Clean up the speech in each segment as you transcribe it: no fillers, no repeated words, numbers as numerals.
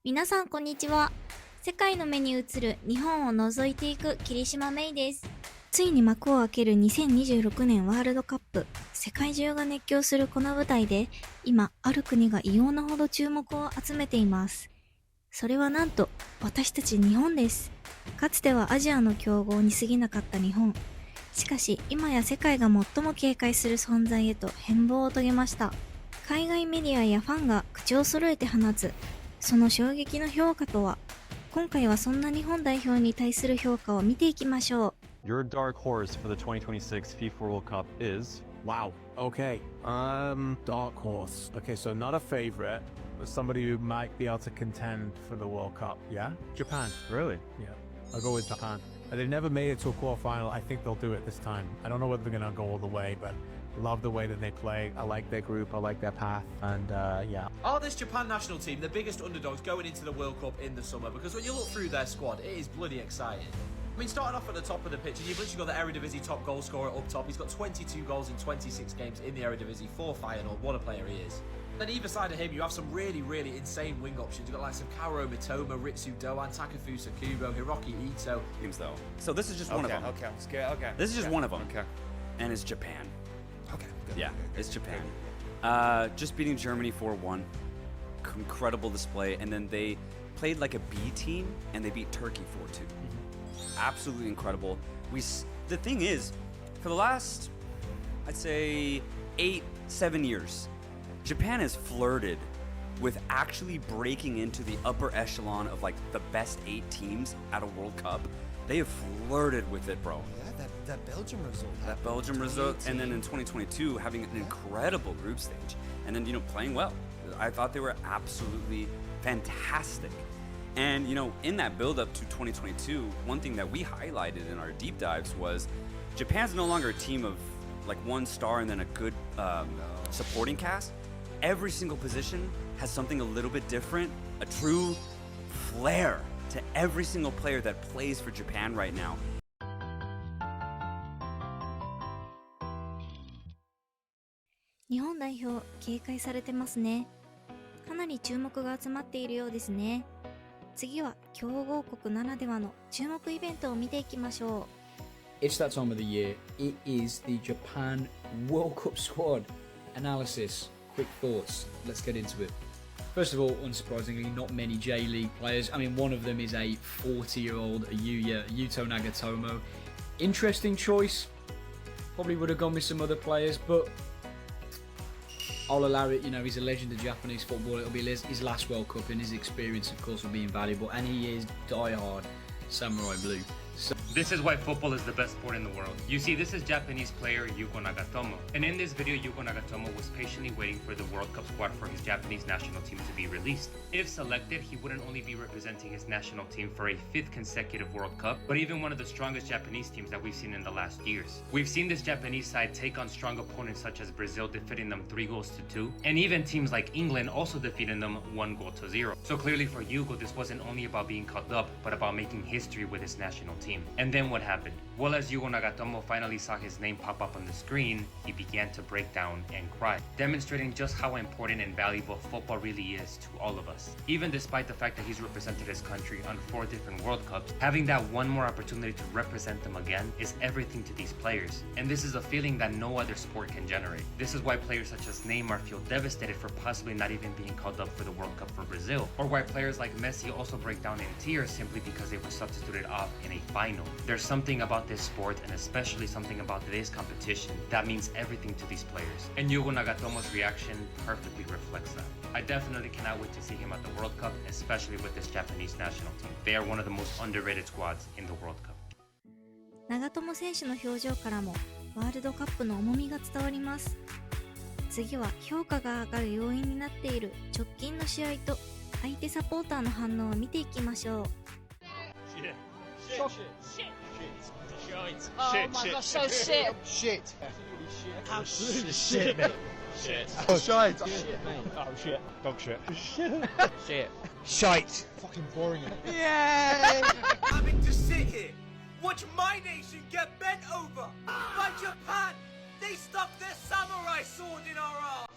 皆さんこんにちは。世界の目に映る日本を覗いていく霧島メイです。ついに幕を開ける2026年ワールドカップ。世界中が熱狂するこの舞台で、今ある国が異様なほど注目を集めています。それはなんと私たち日本です。かつてはアジアの強豪に過ぎなかった日本。しかし今や世界が最も警戒する存在へと変貌を遂げました。海外メディアやファンが口を揃えて放つその衝撃の評価とは。今回はそんな日本代表に対する評価を見ていきましょう。 Your dark horse for the 2026 FIFA World Cup is? Wow. Okay. Dark horse. Okay, so not a favorite, but somebody who might be able to contend for the World Cup. Yeah? Japan. Really? Yeah. I'll go with Japan. They've never made it to a quarterfinal. I think they'll do it this time. I don't know whether they're going to go all the way, but love the way that they play. I like their group. I like their path. And yeah. Are this Japan national team the biggest underdogs going into the World Cup in the summer? Because when you look through their squad, it is bloody exciting. I mean, starting off at the top of the pitch, and you've literally got the Eredivisie top goal scorer up top. He's got 22 goals in 26 games in the Eredivisie, 4 Feyenoord. What a player he is. Then either side of him, you have some really insane wing options. You've got like some Karo Mitoma, Ritsu Doan, Takafusa Kubo, Hiroki Ito. Teams though. So this is just one of them. Okay. Okay. This is just one of them. Okay. And it's Japan. Okay. Good. Yeah, it's Japan. Just beating Germany 4-1. Incredible display. And then they played like a B team and they beat Turkey 4-2. Absolutely incredible. The thing is, for the last, I'd say 8-7 years, Japan has flirted with actually breaking into the upper echelon of like the best 8 teams at a World Cup. They have flirted with it, bro. Yeah, that Belgium result. That Belgium result, and then in 2022 having an incredible group stage, and then playing well. I thought they were absolutely fantastic. And in that build up to 2022, one thing that we highlighted in our deep dives was Japan's no longer a team of like one star and then a good supporting cast. Every single position has something a little bit different, a true flair to every single player that plays for Japan right now. 日本代表警戒されてますね。かなり注目が集まっているようですね。次は強豪国ならではの注目イベントを見ていきましょう。 It's that time of the year. It is the Japan World Cup squad analysis. Quick thoughts. Let's get into it. First of all, unsurprisingly, not many J-League players. I mean, one of them is a 40-year-old Yuto Nagatomo. Interesting choice. Probably would have gone with some other players, but I'll allow it. He's a legend of Japanese football. It'll be his last World Cup, and his experience, of course, will be invaluable. And he is die-hard Samurai Blue. This is why football is the best sport in the world. You see, this is Japanese player Yuko Nagatomo. And in this video, Yuko Nagatomo was patiently waiting for the World Cup squad for his Japanese national team to be released. If selected, he wouldn't only be representing his national team for a 5th consecutive World Cup, but even one of the strongest Japanese teams that we've seen in the last years. We've seen this Japanese side take on strong opponents such as Brazil, defeating them 3-2, and even teams like England also defeating them 1-0. So clearly for Yuko, this wasn't only about being called up, but about making history with his national team. And then what happened? Well, as Yuko Nagatomo finally saw his name pop up on the screen, he began to break down and cry, demonstrating just how important and valuable football really is to all of us. Even despite the fact that he's represented his country on 4 different World Cups, having that one more opportunity to represent them again is everything to these players. And this is a feeling that no other sport can generate. This is why players such as Neymar feel devastated for possibly not even being called up for the World Cup for Brazil, or why players like Messi also break down in tears simply because they were substituted off in a final. There's something about this sport, and especially something about this competition, that means everything to these players. And Yuko Nagatomo's reaction perfectly reflects that. I definitely cannot wait to see him at the World Cup, especially with this Japanese national team. They are one of the most underrated squads in the World Cup. 長友選手の表情からもワールドカップの重みが伝わります。次は評価が上がる要因になっている直近の試合と相手サポーターの反応を見ていきましょう。Oh my gosh, so shit. Shit. Absolutely shit, mate. Shit. Oh, shite. Shit, mate. Oh, shit. Dog shit. Shit. Shite. Fucking boring. Yay! Having to sit here, watch my nation get bent over by Japan. They stuck their samurai sword in our arm.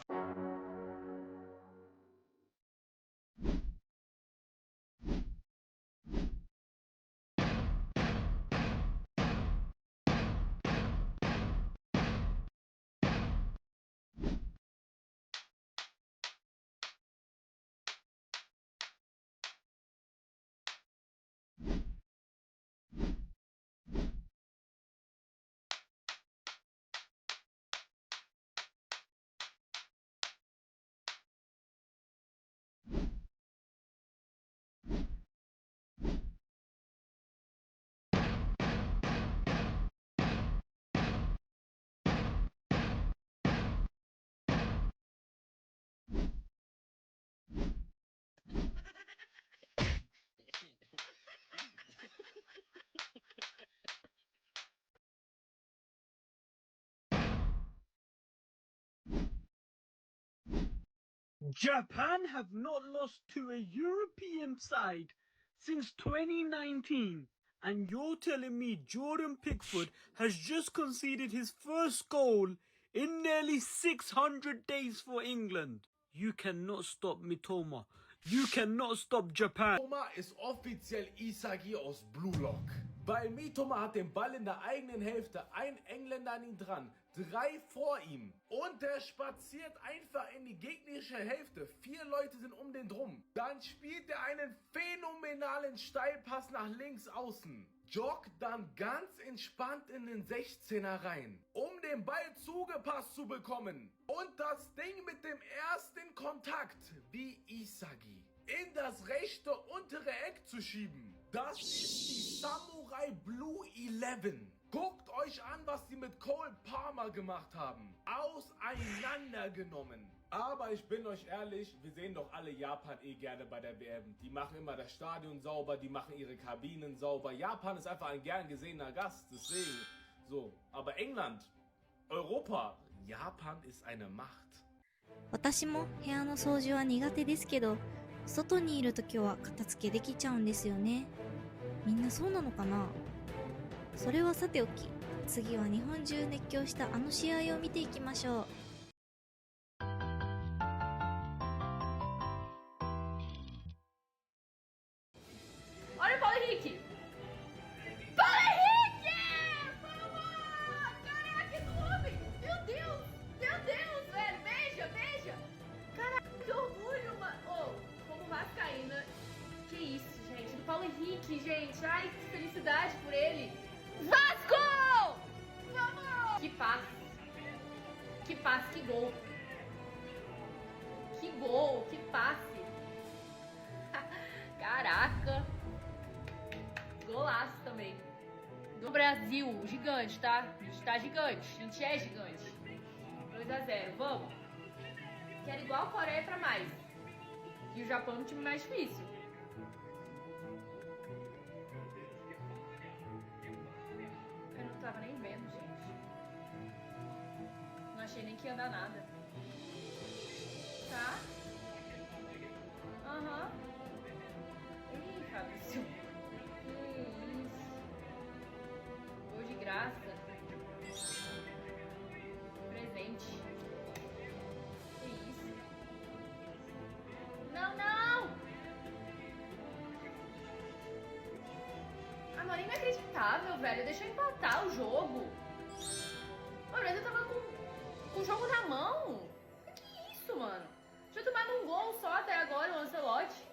Japan have not lost to a European side since 2019. And you're telling me Jordan Pickford has just conceded his first goal in nearly 600 days for England? You cannot stop Mitoma. You cannot stop Japan. Mitoma ist offiziell Isagi aus Blue Lock. Weil Mitoma hat den Ball in der eigenen Hälfte, ein Engländer an ihn dran, 3 vor ihm. Und der spaziert einfach in die gegnerische Hälfte. 4 Leute sind um den drum. Dann spielt er einen phänomenalen Steilpass nach links außen. Joggt dann ganz entspannt in den 16er rein, um den Ball zugepasst zu bekommen. Und das Ding mit dem ersten Kontakt, wie Isagi, in das rechte untere Eck zu schieben. Das ist die Samurai Blue 11. Guckt euch an, was die mit Cole Palmer gemacht haben. Auseinandergenommen. Aber ich bin euch ehrlich, wir sehen doch alle Japan eh gerne bei der WM. Die machen immer das Stadion sauber, die machen ihre Kabinen sauber. Japan ist einfach ein gern gesehener Gast, deswegen. So, aber England, Europa, Japan ist eine Macht. 私も部屋の掃除は苦手ですけど、外にいるときは片付けできちゃうんですよね。みんなそうなのかな？それはさておき、次は日本中熱狂したあの試合を見ていきましょう。Olha o Paulo Henrique! Paulo Henrique! Vamos! Caraca, esse homem! Meu Deus! Meu Deus, velho! Beija, beija! Caraca, que orgulho, mano! Oh, como vascaína. Que isso, gente? Do Paulo Henrique, gente! Ai, que felicidade por ele! Vasco! Vamos! Que passe! Que passe, que gol! Que gol, que passe! Caraca! Golaço também. Do Brasil, gigante, tá? A gente tá gigante, a gente é gigante. 2-0, vamos. Quero igual a Coreia pra mais. E o Japão é um time mais difícil. Eu não tava nem vendo, gente. Não achei nem que ia dar nada. Tá? Aham. Ih, Fabrício. Que isso. Gol de graça. Presente. Que isso. Não, não! Ah, mano, inacreditável, velho. Deixa eu empatar o jogo. Mano, eu tava com o jogo na mão. Que isso, mano? Tinha tomado um gol só até agora, o Ancelotti.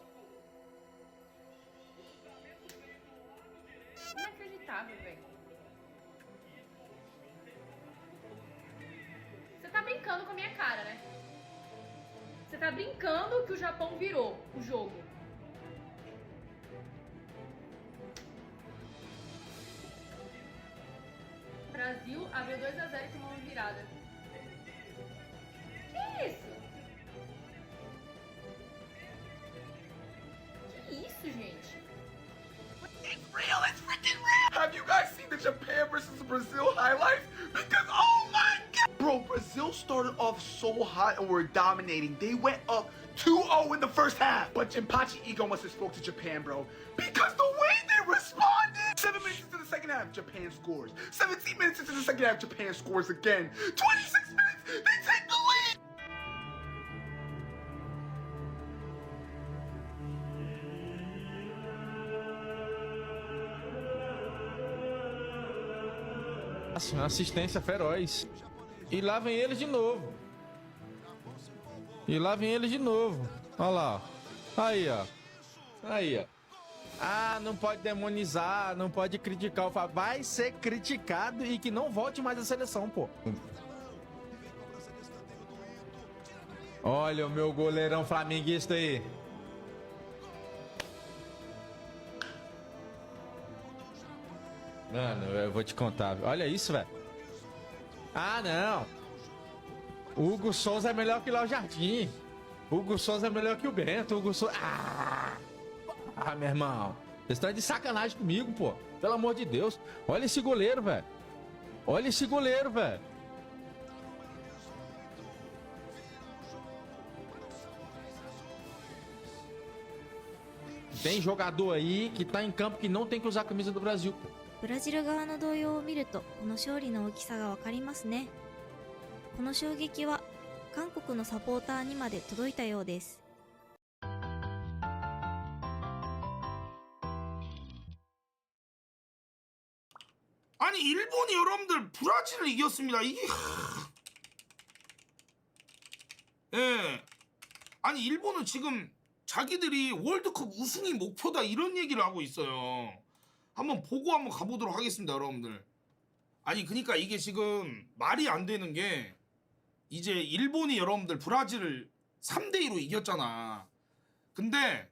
Inacreditável, velho. Você tá brincando com a minha cara, né? Você tá brincando que o Japão virou o jogo. O Brasil abriu 2-0 e tomou uma virada. Que isso? Que isso, gente? It's real, it's freaking real! Have you guys seen the Japan versus Brazil highlights? Because, oh my god! Bro, Brazil started off so hot and were dominating. They went up 2-0 in the first half. But Jinpachi Ego must have spoke to Japan, bro. Because the way they responded! 7 minutes into the second half, Japan scores. 17 minutes into the second half, Japan scores again. 26 minutes, they take the lead! Assistência feroz. E lá vem eles de novo. E lá vem eles de novo. Olha lá. Aí, ó. Aí, ó. Ah, não pode demonizar, não pode criticar. Vai ser criticado e que não volte mais à seleção, pô. Olha o meu goleirão flamenguista aí. Mano, eu vou te contar. Olha isso, velho. Ah, não. Hugo Souza é melhor que o Léo Jardim. Hugo Souza é melhor que o Bento. Hugo Souza... Ah, meu irmão. Vocês estão de sacanagem comigo, pô. Pelo amor de Deus. Olha esse goleiro, velho. Olha esse goleiro, velho. Tem jogador aí que tá em campo que não tem que usar a camisa do Brasil. ブラジル側の動揺を見るとこの勝利の大きさがわかりますね。この衝撃は韓国のサポーターにまで届いたようです。 아니 일본이 여러분들 브라질을 이겼습니다. 이게 예. 아니 일본은 지금 자기들이 월드컵 우승이 목표다 이런 얘기를 하고 있어요. 한번 보고 한번 가보도록 하겠습니다, 여러분들. 아니 그러니까 이게 지금 말이 안 되는 게 이제 일본이 여러분들 브라질을 3대2로 이겼잖아. 근데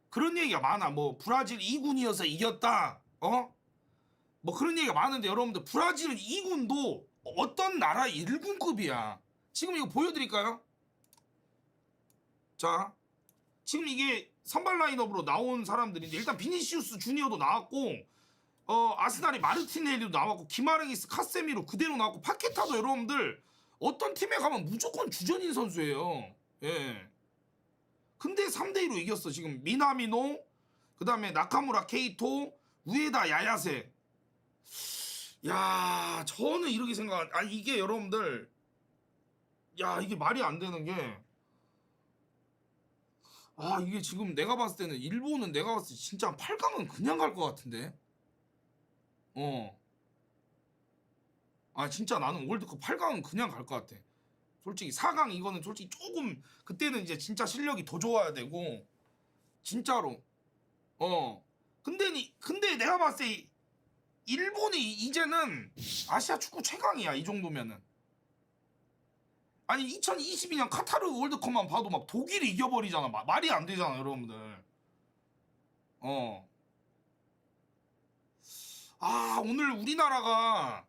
그런 얘기가 많아. 뭐 브라질 2군이어서 이겼다. 뭐 그런 얘기가 많은데 여러분들 브라질 2군도 어떤 나라 1군급이야. 지금 이거 보여드릴까요? 자, 지금 이게 선발 라인업으로 나온 사람들인데 일단 비니시우스 주니어도 나왔고 아스날이 마르티넬리도 나왔고 기마랭이스 카세미로 그대로 나왔고 파케타도 여러분들 어떤 팀에 가면 무조건 주전인 선수예요. 예. 근데 3대2로 이겼어. 지금 미나미노 그 다음에 나카무라 케이토 우에다 야야세. 야, 저는 이렇게 아니 이게 여러분들 야 이게 말이 안 되는 게 이게 지금 내가 봤을 때는 일본은 내가 봤을 때 진짜 8강은 그냥 갈 것 같은데. 진짜 나는 월드컵 8강은 그냥 갈 것 같아. 솔직히 4강 이거는 솔직히 조금 그때는 이제 진짜 실력이 더 좋아야 되고 진짜로. 근데 내가 봤을 때 일본이 이제는 아시아 축구 최강이야. 이 정도면은. 아니 2022년 카타르 월드컵만 봐도 막 독일이 이겨버리잖아. 말이 안 되잖아 여러분들. 오늘 우리나라가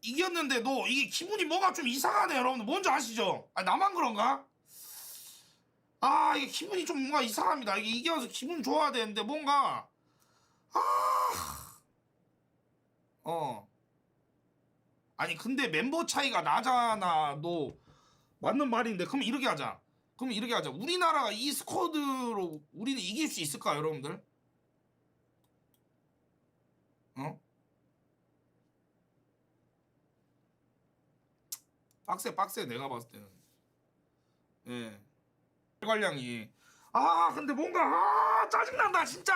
이겼는데도 이게 기분이 뭐가 좀 이상하네 여러분들. 뭔지 아시죠? 나만 그런가? 이게 기분이 좀 뭔가 이상합니다. 이게 이겨서 기분 좋아야 되는데 뭔가 아니 근데 멤버 차이가 나잖아. 도 맞는 말인데 그럼 이렇게 하자. 우리나라가 이 스쿼드로 우리는 이길 수 있을까 여러분들? 빡세 내가 봤을 때는. 예. 관량이 근데 뭔가 짜증난다 진짜.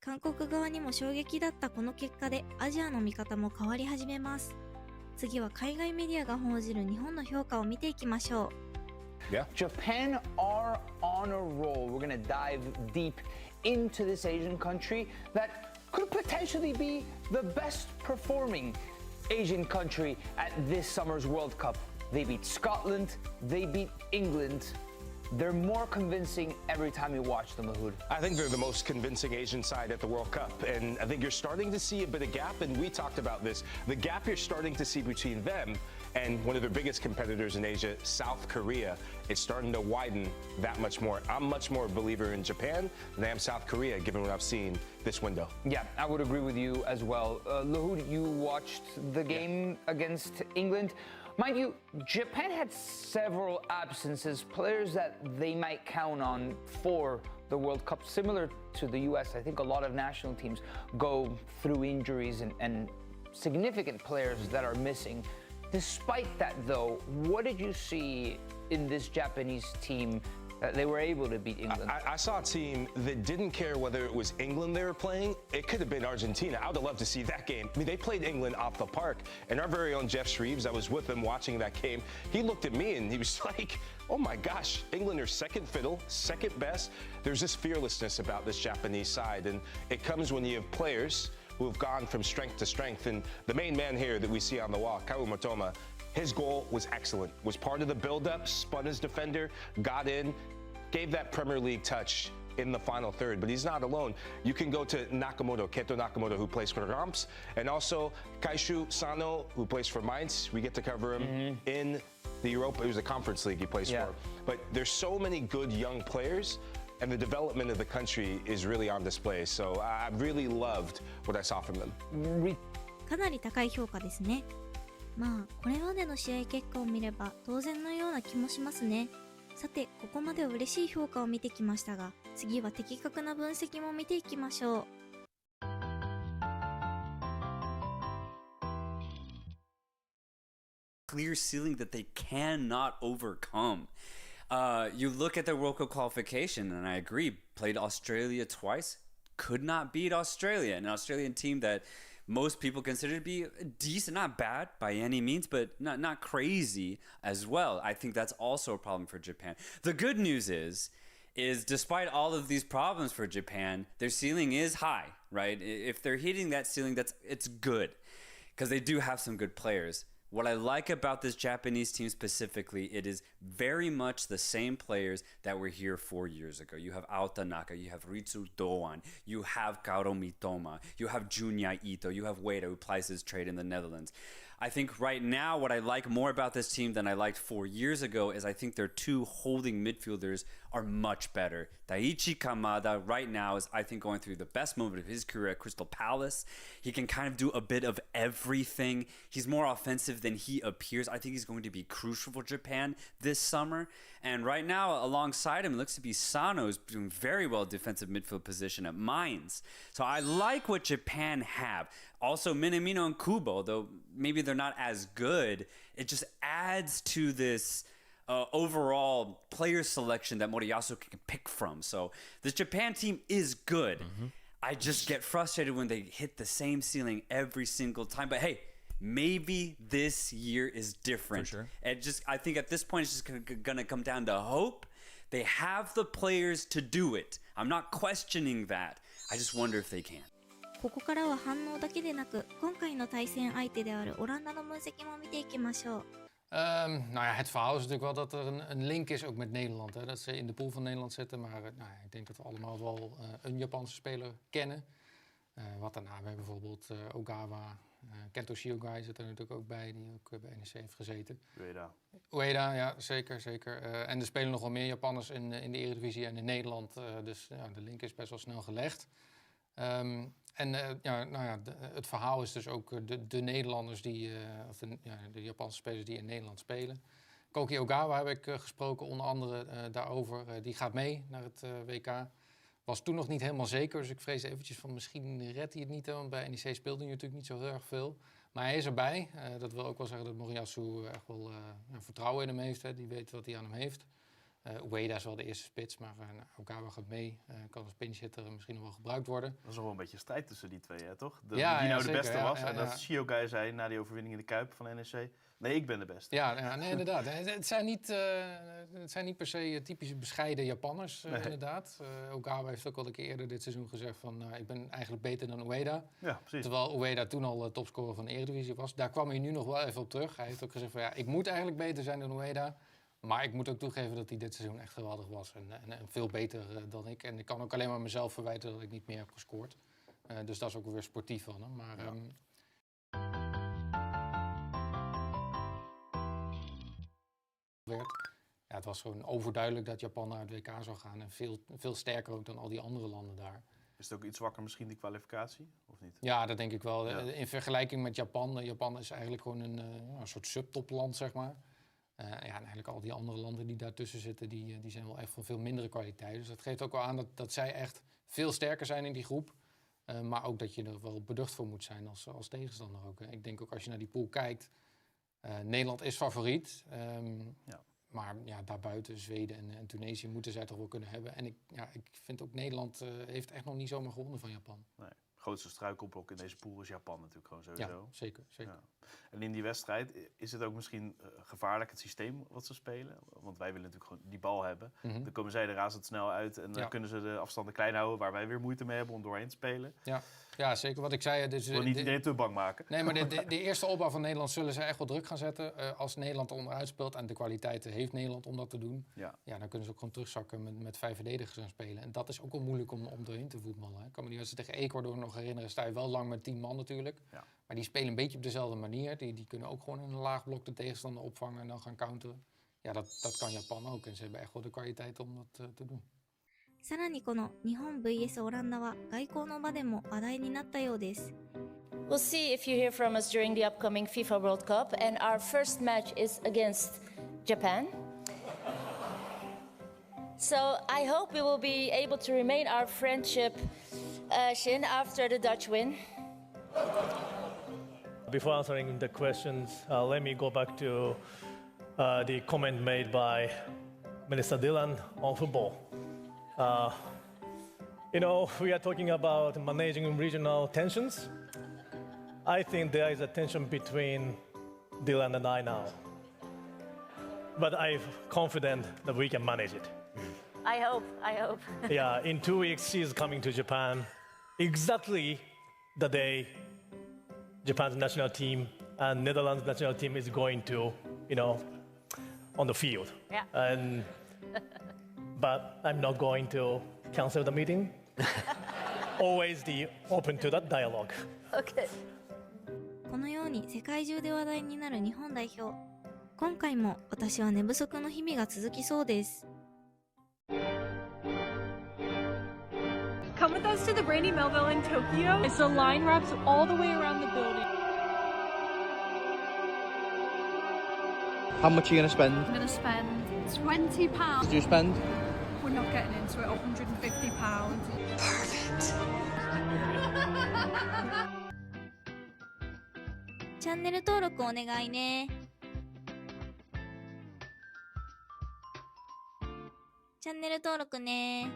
韓国側にも衝撃だったこの結果でアジアの見方も変わり始めます。次は海外メディアが報じる日本の評価を見ていきましょう。 Yeah. Japan are on a roll. We're going to dive deep into this Asian country that could potentially be the best performing Asian country at this summer's World Cup. They beat Scotland, they beat England. They're more convincing every time you watch them, Mahood. I think they're the most convincing Asian side at the World Cup, and I think you're starting to see a bit of gap, and we talked about this. The gap you're starting to see between them and one of their biggest competitors in Asia, South Korea, it's starting to widen that much more. I'm much more a believer in Japan than I am South Korea, given what I've seen this window. Yeah, I would agree with you as well. Lahoud, you watched the game against England. Mind you, Japan had several absences, players that they might count on for the World Cup, similar to the US. I think a lot of national teams go through injuries and significant players that are missing. Despite that, though, what did you see in this Japanese team that they were able to beat England? I saw a team that didn't care whether it was England they were playing. It could have been Argentina. I would have loved to see that game. I mean, they played England off the park. And our very own Jeff Shreves, I was with him watching that game. He looked at me and he was like, oh my gosh, England are second fiddle, second best. There's this fearlessness about this Japanese side. And it comes when you have players who have gone from strength to strength. And the main man here that we see on the wall, Kau Matoma, his goal was excellent, was part of the build-up, spun his defender, got in, gave that Premier League touch in the final third, but he's not alone. You can go to Nakamoto, Keto Nakamoto, who plays for Ramps, and also Kaishu Sano, who plays for Mainz. We get to cover him in the Europa, it was the Conference League he plays for. But there's so many good young players, and the development of the country is really on display. So I really loved what I saw from them. かなり高い評価ですね。まあこれまでの試合結果を見れば当然のような気もしますね。さてここまで嬉しい評価を見てきましたが、次は的確な分析も見ていきましょう。Clear ceiling that they cannot overcome. You look at the World Cup qualification, and I agree, played Australia twice, could not beat Australia, an Australian team that most people consider to be decent, not bad by any means, but not crazy as well. I think that's also a problem for Japan. The good news is despite all of these problems for Japan, their ceiling is high, right? If they're hitting that ceiling, it's good, because they do have some good players. What I like about this Japanese team specifically, it is very much the same players that were here 4 years ago. You have Aotanaka, you have Ritsu Doan, you have Kaoru Mitoma, you have Junya Ito, you have Ueda, who plies his trade in the Netherlands. I think right now what I like more about this team than I liked 4 years ago is I think their two holding midfielders are much better. Daichi Kamada right now is, I think, going through the best moment of his career at Crystal Palace. He can kind of do a bit of everything. He's more offensive than he appears. I think he's going to be crucial for Japan this summer. And right now, alongside him, it looks to be Sano's doing very well defensive midfield position at Mainz. So I like what Japan have. Also, Minamino and Kubo, though maybe they're not as good, it just adds to this overall player selection that Moriyasu can pick from. So this Japan team is good. I just get frustrated when they hit the same ceiling every single time. But hey, maybe this year is different. For sure. I think at this point it's just gonna come down to hope. They have the players to do it. I'm not questioning that. I just wonder if they can. ここからは反応だけでなく、今回の対戦相手であるオランダの分析も見ていきましょう。Nou ja, het verhaal is natuurlijk wel dat er een link is ook met Nederland. Hè? Dat ze in de pool van Nederland zitten. Maar ik denk dat we allemaal wel een Japanse speler kennen. Wat daarna, we hebben bijvoorbeeld Ogawa. Kento Shiogai zit er natuurlijk ook bij, die ook bij NEC heeft gezeten. Ueda, ja, zeker. En er spelen nog wel meer Japanners in de Eredivisie en in Nederland. Dus de link is best wel snel gelegd. Het verhaal is dus ook de Nederlanders of de Japanse spelers die in Nederland spelen. Koki Ogawa heb ik gesproken, onder andere daarover. Die gaat mee naar het WK. Was toen nog niet helemaal zeker, dus ik vrees eventjes van misschien redt hij het niet. Want bij NEC speelde hij natuurlijk niet zo heel erg veel. Maar hij is erbij. Dat wil ook wel zeggen dat Moriyasu echt wel vertrouwen in hem heeft. Hè. Die weet wat hij aan hem heeft. Ueda is wel de eerste spits, maar Ogawa gaat mee. Kan als pinchhitter misschien nog wel gebruikt worden. Dat is nog wel een beetje strijd tussen die twee, hè, toch? Wie nou de beste was. En dat Shiogai zei na die overwinning in de Kuip van NEC. Nee, ik ben de beste. Ja, nee, inderdaad. Het zijn niet per se typische bescheiden Japanners, inderdaad. Ogawa heeft ook al een keer eerder dit seizoen gezegd van... ik ben eigenlijk beter dan Ueda. Ja, precies. Terwijl Ueda toen al topscorer van de Eredivisie was. Daar kwam hij nu nog wel even op terug. Hij heeft ook gezegd van ik moet eigenlijk beter zijn dan Ueda. Maar ik moet ook toegeven dat hij dit seizoen echt geweldig was. En veel beter dan ik. En ik kan ook alleen maar mezelf verwijten dat ik niet meer heb gescoord. Dus dat is ook weer sportief van hem. Maar... het was gewoon overduidelijk dat Japan naar het WK zou gaan. En veel sterker ook dan al die andere landen daar. Is het ook iets zwakker misschien, die kwalificatie? Of niet? Ja, dat denk ik wel. Ja. In vergelijking met Japan. Japan is eigenlijk gewoon een soort subtopland, zeg maar. En eigenlijk al die andere landen die daartussen zitten, die zijn wel echt van veel mindere kwaliteit. Dus dat geeft ook wel aan dat zij echt veel sterker zijn in die groep. Maar ook dat je er wel beducht voor moet zijn als tegenstander ook. Ik denk ook als je naar die pool kijkt, Nederland is favoriet. Maar daarbuiten, Zweden en Tunesië moeten zij toch wel kunnen hebben. En ik vind ook Nederland heeft echt nog niet zomaar gewonnen van Japan. Nee. Grootste struikelblok in deze pool is Japan natuurlijk gewoon sowieso. Ja, zeker. Ja. En in die wedstrijd is het ook misschien gevaarlijk, het systeem wat ze spelen? Want wij willen natuurlijk gewoon die bal hebben. Dan komen zij er razendsnel uit en dan kunnen ze de afstanden klein houden... waar wij weer moeite mee hebben om doorheen te spelen. Ja, zeker wat ik zei. Dus, ik wil niet iedereen te bang maken. Nee, maar de eerste opbouw van Nederland zullen ze echt wel druk gaan zetten. Als Nederland onderuit speelt en de kwaliteiten heeft Nederland om dat te doen... dan kunnen ze ook gewoon terugzakken met 5 verdedigers gaan spelen. En dat is ook wel moeilijk om doorheen te voetballen. Ik kan me die wedstrijd tegen Ecuador nog herinneren. Sta je wel lang met 10 man natuurlijk. Ja. Maar die spelen een beetje op dezelfde manier. Die kunnen ook gewoon in een laag blok de tegenstander opvangen en dan gaan counteren. Ja, dat kan Japan ook. En ze hebben echt wel de kwaliteit om dat te doen. さらにこの日本 vs オランダは外交の場でも話題になったようです。We'll see if you hear from us during the upcoming FIFA World Cup, and our first match is against Japan. So I hope we will be able to remain our friendship Shin after the Dutch win. Before answering the questions, let me go back to the comment made by Minister Dylan on football. We are talking about managing regional tensions. I think there is a tension between Dylan and I now. But I'm confident that we can manage it. I hope. Yeah, in 2 weeks, she's coming to Japan. Exactly the day Japan's national team and Netherlands national team is going to, on the field. Yeah. But I'm not going to cancel the meeting. Always open to that dialogue. Okay. このように世界中で話題になる日本代表。今回も私は寝不足の日々が続きそうです。Come with us to the Brandy Melville in Tokyo as the line wraps all the way around the building. How much are you going to spend? I'm going to spend £20. Did you spend? We're not getting into it, £150. Perfect. チャンネル登録お願いね。チャンネル登録ね。